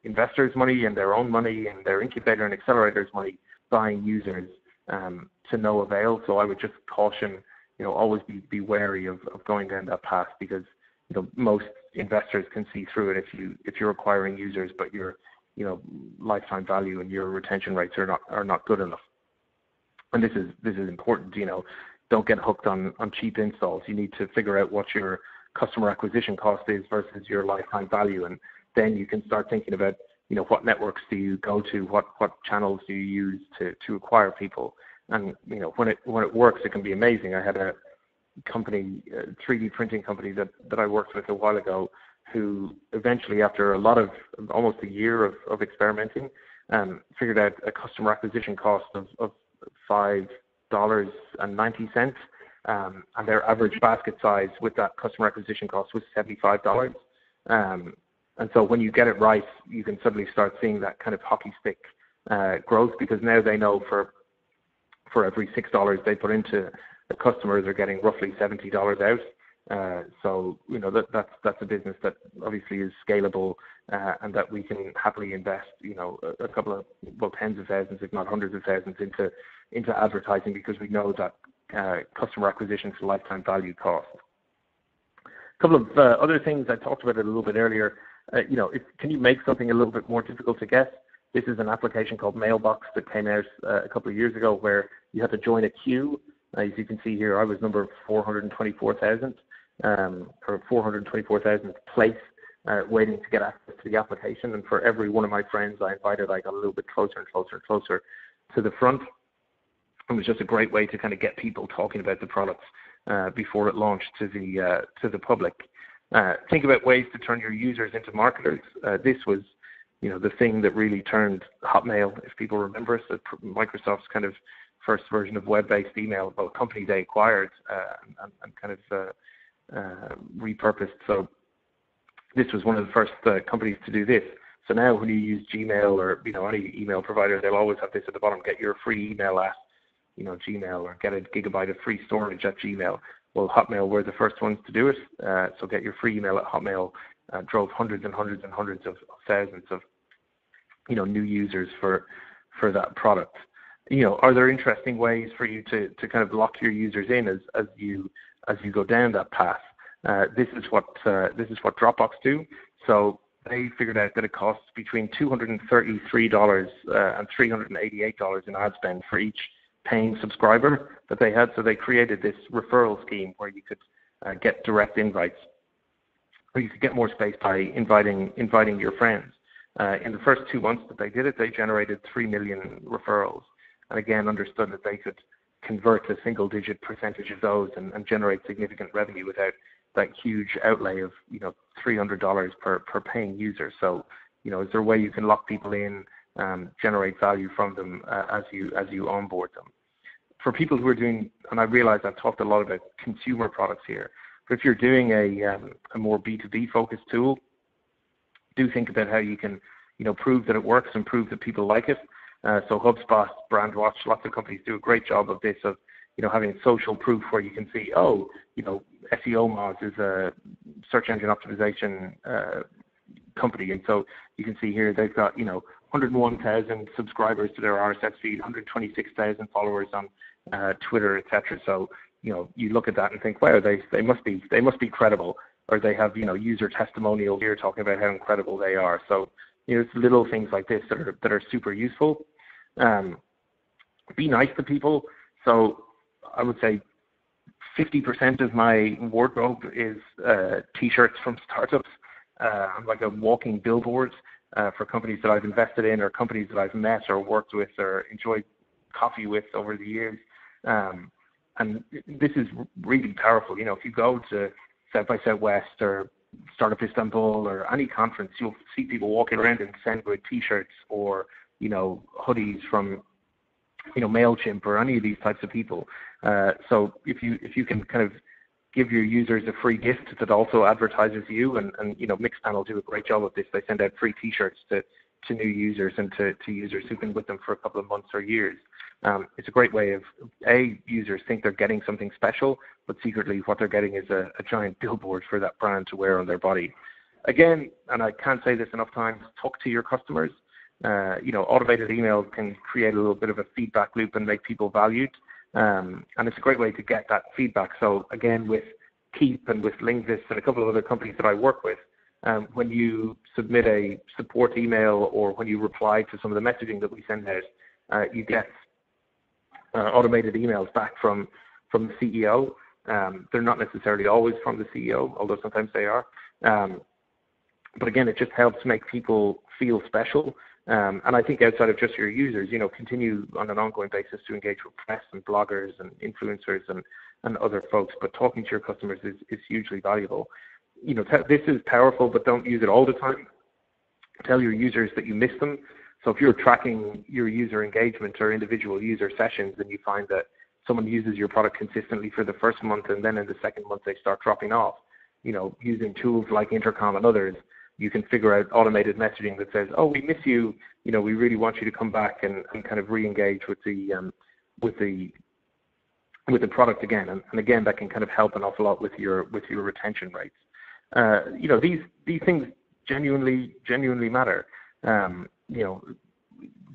investors' money and their own money and their incubator and accelerators' money buying users to no avail. So I would just caution, always be wary of going down that path, because, most investors can see through it if you're acquiring users, but your, lifetime value and your retention rates are not good enough. And this is important. Don't get hooked on cheap installs. You need to figure out what your customer acquisition cost is versus your lifetime value, and then you can start thinking about, what networks do you go to, what channels do you use to acquire people. And when it works, it can be amazing. I had a company, 3D printing company that I worked with a while ago, who eventually, after almost a year of experimenting, figured out a customer acquisition cost of $5.90, and their average basket size with that customer acquisition cost was $75. And so when you get it right, you can suddenly start seeing that kind of hockey stick growth, because now they know for every $6 they put into the customer, they're getting roughly $70 out. So that's a business that obviously is scalable, and that we can happily invest a couple of tens of thousands, if not hundreds of thousands, into advertising, because we know that customer acquisition to lifetime value cost. A couple of other things, I talked about it a little bit earlier. Can you make something a little bit more difficult to guess? This is an application called Mailbox that came out a couple of years ago, where you had to join a queue. As you can see here, I was number 424,000, or 424,000th place, waiting to get access to the application. And for every one of my friends I invited, I got a little bit closer and closer and closer to the front. It was just a great way to kind of get people talking about the products before it launched to the public. Think about ways to turn your users into marketers. This was, the thing that really turned Hotmail, if people remember us, Microsoft's kind of first version of web-based email, a company they acquired and kind of repurposed. So this was one of the first companies to do this. So now when you use Gmail or any email provider, they'll always have this at the bottom: get your free email at Gmail, or get a gigabyte of free storage at Gmail. Well, Hotmail were the first ones to do it. So get your free email at Hotmail drove hundreds and hundreds and hundreds of thousands of new users for that product. Are there interesting ways for you to kind of lock your users in as you go down that path? This is what Dropbox do. So they figured out that it costs between $233 and $388 in ad spend for each paying subscriber that they had. So they created this referral scheme where you could get direct invites, or you could get more space by inviting your friends. In the first 2 months that they did it, they generated 3 million referrals, and again understood that they could convert a single-digit percentage of those and generate significant revenue without that huge outlay of $300 per paying user. So is there a way you can lock people in, generate value from them as you onboard them? For people who are doing, and I realize I've talked a lot about consumer products here, but if you're doing a more B2B focused tool, do think about how you can prove that it works and prove that people like it. So HubSpot, BrandWatch, lots of companies do a great job of this, of having social proof where you can see, SEO Moz is a search engine optimization company, and so you can see here they've got 101,000 subscribers to their RSS feed, 126,000 followers on Twitter, etc. So you look at that and think, wow, they must be credible, or they have user testimonials here talking about how incredible they are. So it's little things like this that are super useful. Be nice to people. So I would say 50% of my wardrobe is T-shirts from startups. I'm like a walking billboard for companies that I've invested in, or companies that I've met or worked with or enjoyed coffee with over the years. And this is really powerful. You know, if you go to South by Southwest or Startup Istanbul or any conference, you'll see people walking around in SendGrid T-shirts, or, you know, hoodies from, you know, MailChimp, or any of these types of people. So if you can kind of give your users a free gift that also advertises you, and you know, Mixpanel do a great job of this. They send out free T-shirts to new users and to users who've been with them for a couple of months or years. It's a great way of, users think they're getting something special, but secretly what they're getting is a giant billboard for that brand to wear on their body. Again, and I can't say this enough times, talk to your customers. You know, automated email can create a little bit of a feedback loop and make people valued. And it's a great way to get that feedback. So again, with Keep and with Linguist and a couple of other companies that I work with, when you submit a support email or when you reply to some of the messaging that we send out, you get automated emails back from the CEO. They're not necessarily always from the CEO, although sometimes they are. But again, it just helps make people feel special. And I think outside of just your users, you know, continue on an ongoing basis to engage with press and bloggers and influencers and other folks. But talking to your customers is hugely valuable. You know, this is powerful, but don't use it all the time. Tell your users that you miss them. So if you're tracking your user engagement or individual user sessions, and you find that someone uses your product consistently for the first month, and then in the second month they start dropping off, you know, using tools like Intercom and others, you can figure out automated messaging that says, "Oh, we miss you. You know, we really want you to come back and kind of re-engage with the product again." And again, that can kind of help an awful lot with your retention rates. You know, these things genuinely matter. You know,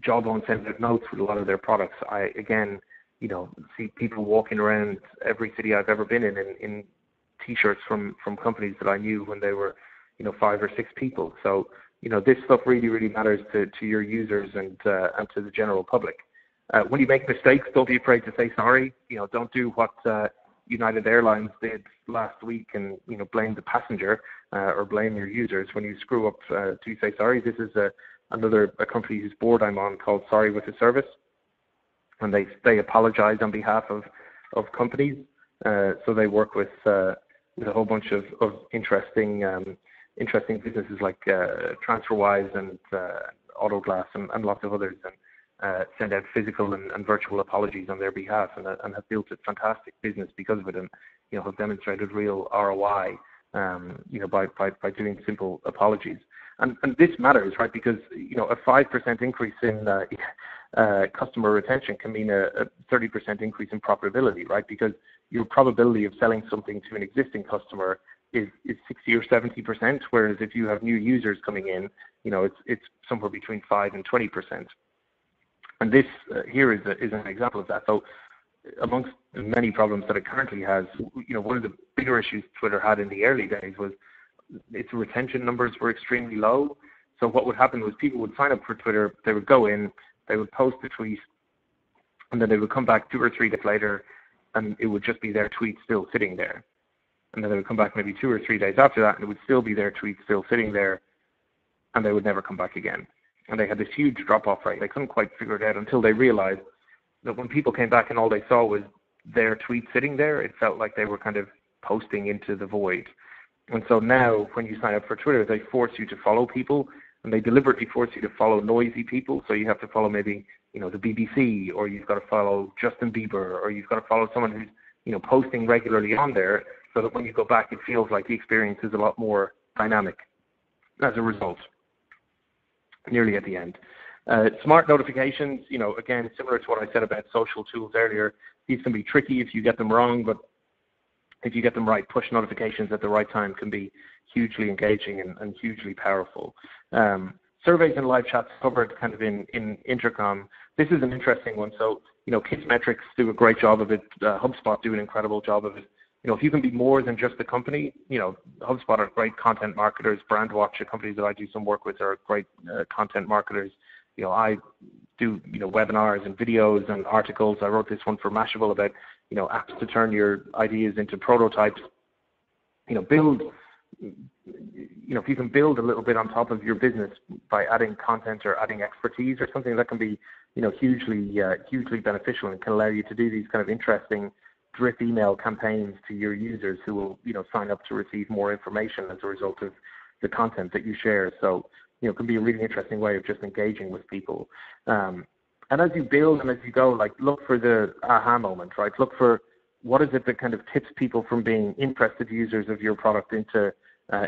Jawbone sends out notes with a lot of their products. I again, you know, see people walking around every city I've ever been in T-shirts from companies that I knew when they were, you know, 5 or 6 people. So, you know, this stuff really matters to your users and to the general public. When you make mistakes, don't be afraid to say sorry. You know, don't do what United Airlines did last week and, you know, blame the passenger or blame your users. When you screw up, do say sorry. This is a company whose board I'm on called Sorry with a Service, and they apologize on behalf of companies. So they work with a whole bunch of interesting businesses like TransferWise and Autoglass and lots of others, and send out physical and virtual apologies on their behalf, and have built a fantastic business because of it, and, you know, have demonstrated real ROI, you know, by doing simple apologies. And this matters, right? Because, you know, a 5% increase in customer retention can mean a 30% increase in profitability, right? Because your probability of selling something to an existing customer is 60 or 70%, whereas if you have new users coming in, you know, it's somewhere between 5 and 20%. And this here is an example of that. So amongst the many problems that it currently has, you know, one of the bigger issues Twitter had in the early days was its retention numbers were extremely low. So what would happen was people would sign up for Twitter, they would go in, they would post a tweet, and then they would come back 2 or 3 days later, and it would just be their tweet still sitting there. And then they would come back maybe 2 or 3 days after that, and it would still be their tweet still sitting there, and they would never come back again. And they had this huge drop-off rate. They couldn't quite figure it out until they realized that when people came back and all they saw was their tweet sitting there, it felt like they were kind of posting into the void. And so now when you sign up for Twitter, they force you to follow people, and they deliberately force you to follow noisy people. So you have to follow maybe, you know, the BBC, or you've got to follow Justin Bieber, or you've got to follow someone who's, you know, posting regularly on there, so that when you go back, it feels like the experience is a lot more dynamic as a result, nearly at the end. Smart notifications, you know, again, similar to what I said about social tools earlier, these can be tricky if you get them wrong, but if you get them right, push notifications at the right time can be hugely engaging and hugely powerful. Surveys and live chats covered kind of in Intercom. This is an interesting one. So, you know, Kissmetrics do a great job of it. HubSpot do an incredible job of it. You know, if you can be more than just a company, you know, HubSpot are great content marketers. Brandwatch, a company that I do some work with, are great content marketers. You know, I do webinars and videos and articles. I wrote this one for Mashable about apps to turn your ideas into prototypes. Build. If you can build a little bit on top of your business by adding content or adding expertise or something, that can be hugely beneficial and can allow you to do these kind of interesting drip email campaigns to your users who will sign up to receive more information as a result of the content that you share. So it can be a really interesting way of just engaging with people. And as you build and as you go, look for the aha moment, right? Look for what is it that kind of tips people from being interested users of your product into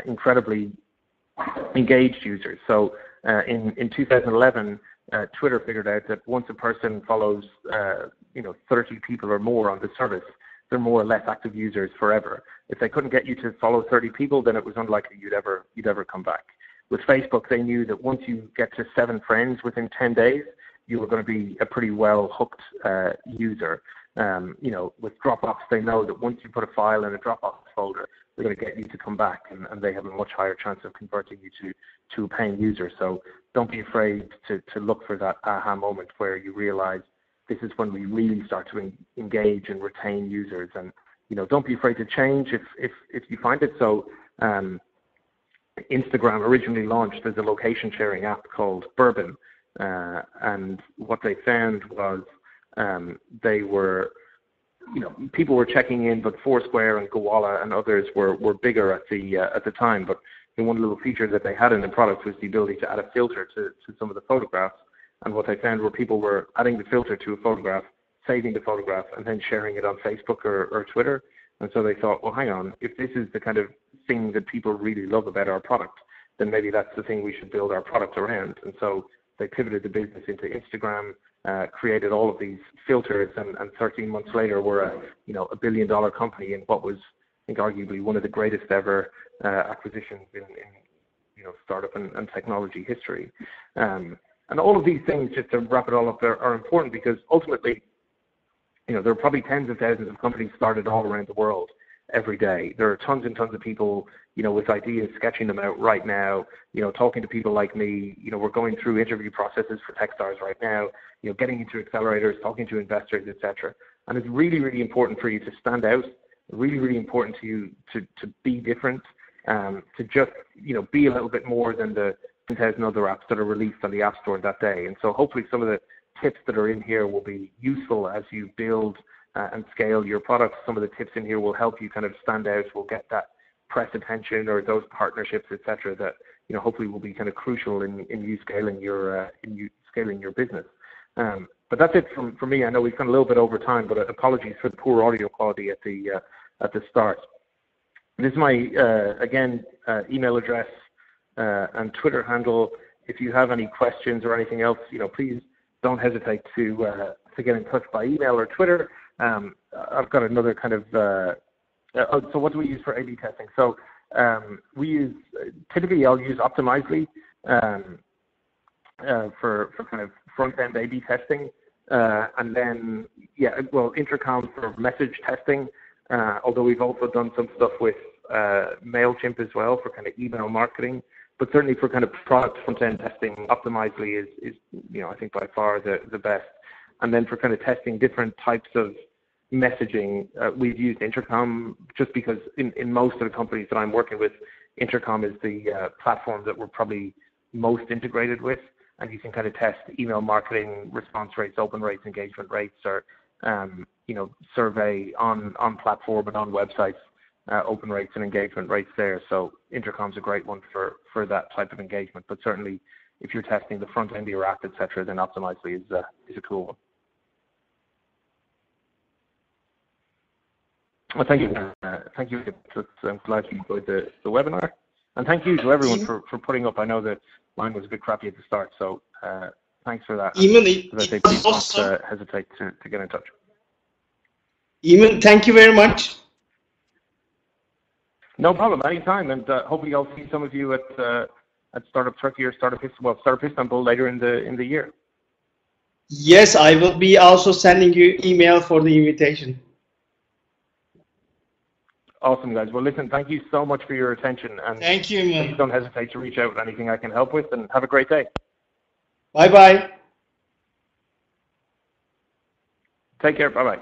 incredibly engaged users. So in 2011, Twitter figured out that once a person follows 30 people or more on the service, they're more or less active users forever. If they couldn't get you to follow 30 people, then it was unlikely you'd ever come back. With Facebook, they knew that once you get to 7 friends within 10 days, you were going to be a pretty well hooked user. With Dropbox, they know that once you put a file in a Dropbox folder, they're going to get you to come back, and they have a much higher chance of converting you to a paying user. So don't be afraid to look for that aha moment where you realize this is when we really start to engage and retain users. And don't be afraid to change if you find it. So Instagram originally launched as a location sharing app called Bourbon, and what they found was they were, people were checking in, but Foursquare and Gowalla and others were bigger at the time. But one little feature that they had in the product was the ability to add a filter to some of the photographs. And what they found were people were adding the filter to a photograph, saving the photograph, and then sharing it on Facebook or Twitter. And so they thought, well, hang on, if this is the kind of thing that people really love about our product, then maybe that's the thing we should build our product around. And so they pivoted the business into Instagram, created all of these filters, and 13 months later we're a $1 billion company in what was, I think, arguably one of the greatest ever acquisitions in startup and technology history. And all of these things, just to wrap it all up, are important because ultimately, there are probably tens of thousands of companies started all around the world every day. There are tons and tons of people, with ideas, sketching them out right now, talking to people like me. We're going through interview processes for Techstars right now, getting into accelerators, talking to investors, etc. And it's really, really important for you to stand out, really, really important to you to be different, to just, be a little bit more than the 10,000 other apps that are released on the App Store that day. And so hopefully some of the tips that are in here will be useful as you build and scale your products. Some of the tips in here will help you kind of stand out, will get that press attention or those partnerships, etc., that hopefully will be kind of crucial in you scaling your business. But that's it from me. I know we've gone a little bit over time, but apologies for the poor audio quality at the start. This is my email address and Twitter handle. If you have any questions or anything else, please don't hesitate to get in touch by email or Twitter. I've got another kind of. So what do we use for A/B testing? So we use typically I'll use Optimizely for kind of front end A/B testing, and then Intercom for message testing. Although we've also done some stuff with MailChimp as well for kind of email marketing. But certainly for kind of product front-end testing, Optimizely is I think by far the best. And then for kind of testing different types of messaging, we've used Intercom just because in most of the companies that I'm working with, Intercom is the platform that we're probably most integrated with. And you can kind of test email marketing, response rates, open rates, engagement rates, or survey on platform and on websites. Open rates and engagement rates there. So Intercom's a great one for that type of engagement. But certainly, if you're testing the front end of your app, etc., then Optimizely is a cool one. Well, thank you. Thank you. I'm glad you enjoyed the webinar, and thank you to everyone for putting up. I know that mine was a bit crappy at the start, so thanks for that. Eamonn, please don't hesitate to get in touch. Eamonn, thank you very much. No problem, anytime, and hopefully I'll see some of you at Startup Turkey or Startup Istanbul later in the year. Yes, I will be also sending you email for the invitation. Awesome, guys. Well, listen, thank you so much for your attention, and thank you, man. Please don't hesitate to reach out with anything I can help with, and have a great day. Bye-bye. Take care. Bye-bye.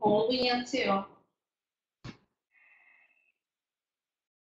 Holding it too.